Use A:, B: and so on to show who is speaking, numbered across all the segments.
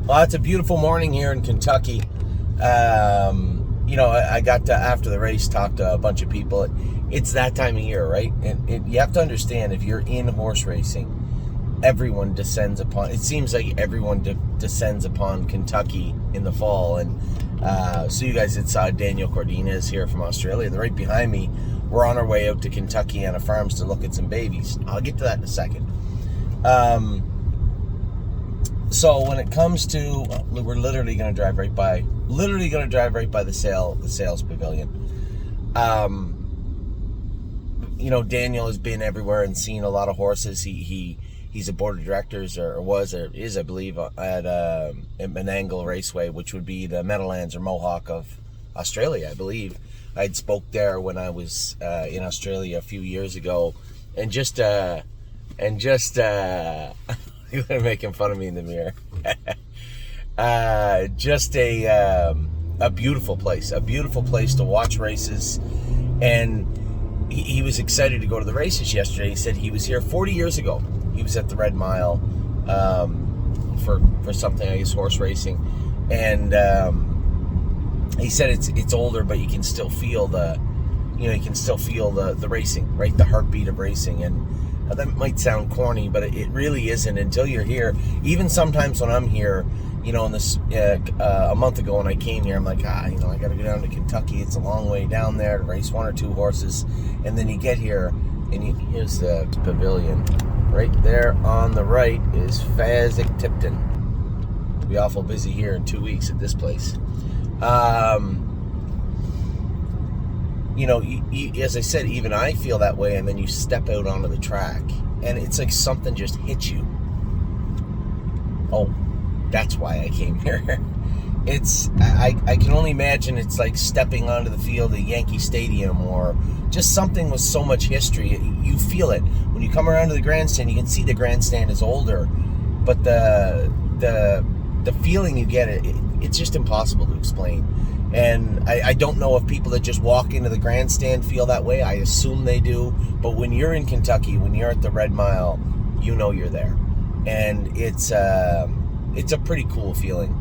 A: Well, it's a beautiful morning here in Kentucky. I got to, after the race, talked to a bunch of people. It's that time of year, right? And you have to understand, if you're in horse racing, everyone descends upon, it seems like everyone descends upon Kentucky in the fall. And so you guys had saw Daniel Cordinez here from Australia. They're right behind me. We're on our way out to Kentuckiana Farms to look at some babies. I'll get to that in a second. So when it comes to, we're literally going to drive right by the sales pavilion. Daniel has been everywhere and seen a lot of horses. He's a board of directors, or is, I believe, at Menangle Raceway, which would be the Meadowlands or Mohawk of Australia, I believe. I'd spoke there when I was in Australia a few years ago, and just you're making fun of me in the mirror. Just a beautiful place to watch races. And he was excited to go to the races yesterday. He said he was here 40 years ago. He was at the Red Mile for something, I guess, horse racing. And he said it's older, but you can still feel the racing, right? The heartbeat of racing. And that might sound corny, but it really isn't until you're here. Even sometimes when I'm here, in this a month ago when I came here, I'm like, I got to go down to Kentucky. It's a long way down there to race one or two horses. And then you get here, and here's the pavilion. Right there on the right is Fasig-Tipton. We'll be awful busy here in 2 weeks at this place. As I said, even I feel that way, and then you step out onto the track, and it's like something just hits you. Oh, that's why I came here. I can only imagine it's like stepping onto the field at Yankee Stadium, or just something with so much history. You feel it. When you come around to the grandstand, you can see the grandstand is older, but the feeling you get, it's just impossible to explain. And I don't know if people that just walk into the grandstand feel that way. I assume they do. But when you're in Kentucky, when you're at the Red Mile, you're there. And it's a pretty cool feeling.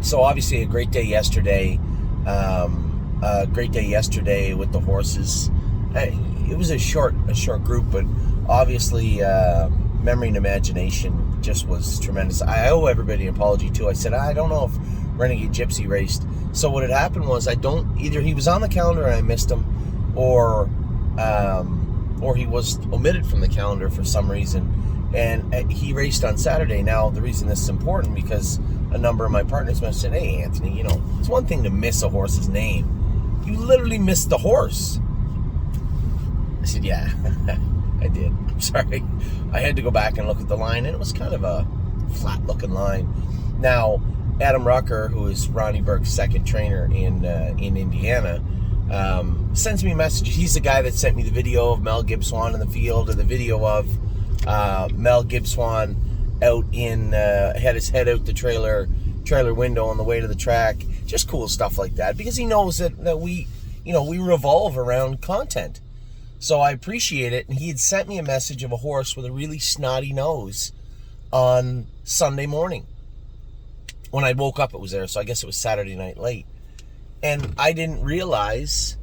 A: So obviously a great day yesterday. With the horses. It was a short group, but obviously memory and imagination just was tremendous. I owe everybody an apology too. I said I don't know if Renegade Gypsy raced. So what had happened was either he was on the calendar and I missed him, or he was omitted from the calendar for some reason, and he raced on Saturday. Now the reason this is important, because a number of my partners mentioned, "Hey Anthony, it's one thing to miss a horse's name. You literally missed the horse." I said, "Yeah, I did. I'm sorry. I had to go back and look at the line, and it was kind of a flat-looking line." Now, Adam Rucker, who is Ronnie Burke's second trainer in Indiana, sends me a message. He's the guy that sent me the video of Mel Gibbswan in the field, or the video of Mel Gibbswan out had his head out the trailer window on the way to the track. Just cool stuff like that, because he knows that we revolve around content. So I appreciate it. And he had sent me a message of a horse with a really snotty nose on Sunday morning. When I woke up, it was there, so I guess it was Saturday night late. And I didn't realize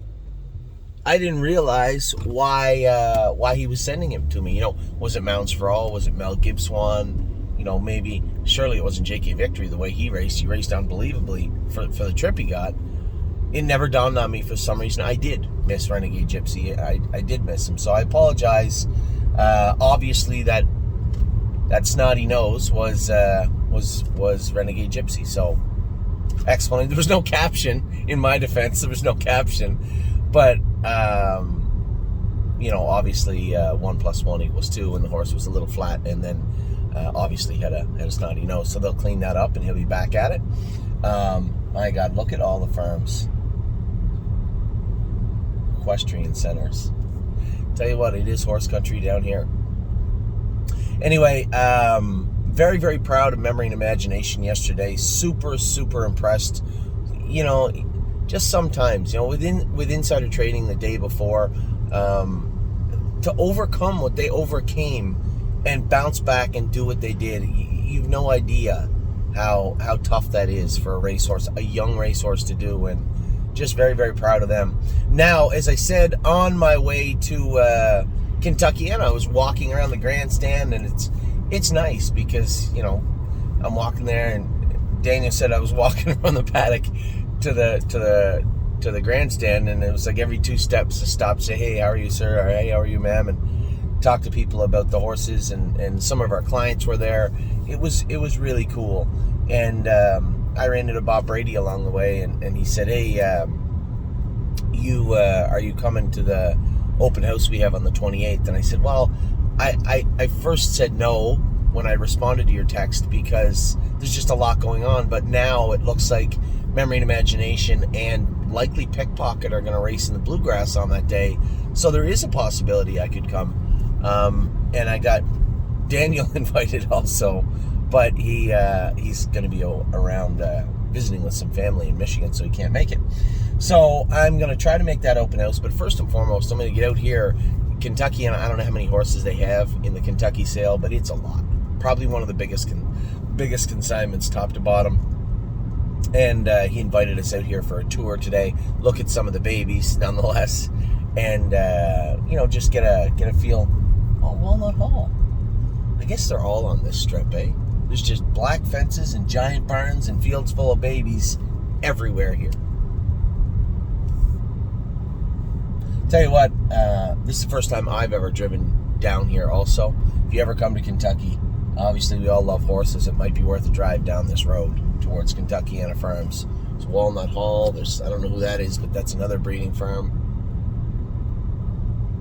A: why he was sending him to me. Was it Mounds for All? Was it Mel Gibbswan? Maybe, surely it wasn't J.K. Victory the way he raced. He raced unbelievably for the trip he got. It never dawned on me for some reason. I did miss Renegade Gypsy. I did miss him, so I apologize. Obviously, that snotty nose was Renegade Gypsy. So, excellent. There was no caption in my defense. There was no caption, but obviously 1 + 1 = 2, and the horse was a little flat, and then obviously had a snotty nose. So they'll clean that up, and he'll be back at it. My God, look at all the farms, equestrian centers. Tell you what, it is horse country down here. Anyway, very, very proud of Memory and Imagination yesterday. Super, super impressed. Just sometimes, with insider trading the day before, to overcome what they overcame and bounce back and do what they did, you've no idea how tough that is for a racehorse, a young racehorse to do, and just very, very proud of them. Now, as I said, on my way to Kentucky, and I was walking around the grandstand, and it's nice because, you know, I'm walking there, and Daniel said I was walking around the paddock to the grandstand, and it was like every 2 steps to stop, say, hey, how are you, sir? Or, hey, how are you, ma'am? And talk to people about the horses, and some of our clients were there. It was really cool. And I ran into Bob Brady along the way, and he said, hey, are you coming to the open house we have on the 28th? And I said, well, I first said no when I responded to your text because there's just a lot going on, but now it looks like Memory and Imagination and likely Pickpocket are going to race in the Bluegrass on that day, so there is a possibility I could come. And I got Daniel invited also, but he's going to be around visiting with some family in Michigan, so he can't make it. So I'm going to try to make that open house, but first and foremost, I'm going to get out here, Kentucky, and I don't know how many horses they have in the Kentucky sale, but it's a lot. Probably one of the biggest consignments, top to bottom. And he invited us out here for a tour today, look at some of the babies, nonetheless, and just get a feel. Oh, Walnut Hall. I guess they're all on this strip, eh? There's just black fences and giant barns and fields full of babies everywhere here. Tell you what, this is the first time I've ever driven down here also. If you ever come to Kentucky, obviously we all love horses. It might be worth a drive down this road towards Kentuckiana Farms. There's Walnut Hall. I don't know who that is, but that's another breeding farm.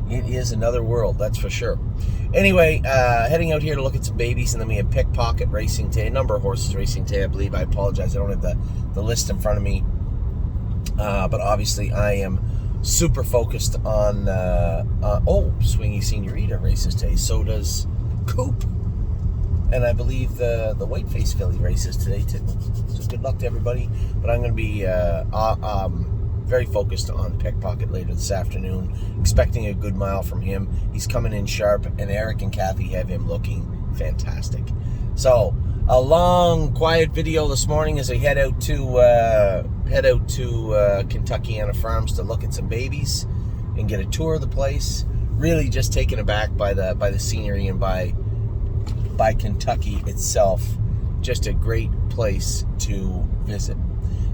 A: It is another world, that's for sure. Anyway, heading out here to look at some babies, and then we have Pickpocket racing today. A number of horses racing today, I believe. I apologize, I don't have the list in front of me. But obviously I am super focused on Swingy Senorita races today. So does Coop. And I believe the Whiteface filly races today too. So good luck to everybody. But I'm going to be very focused on Pickpocket later this afternoon. Expecting a good mile from him. He's coming in sharp, and Eric and Kathy have him looking fantastic. So a long, quiet video this morning as I head out to Kentuckiana Farms to look at some babies and get a tour of the place. Really just taken aback by the scenery and by Kentucky itself. Just a great place to visit.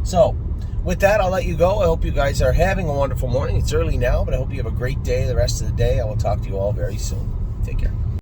A: So with that, I'll let you go. I hope you guys are having a wonderful morning. It's early now, but I hope you have a great day the rest of the day. I will talk to you all very soon. Take care.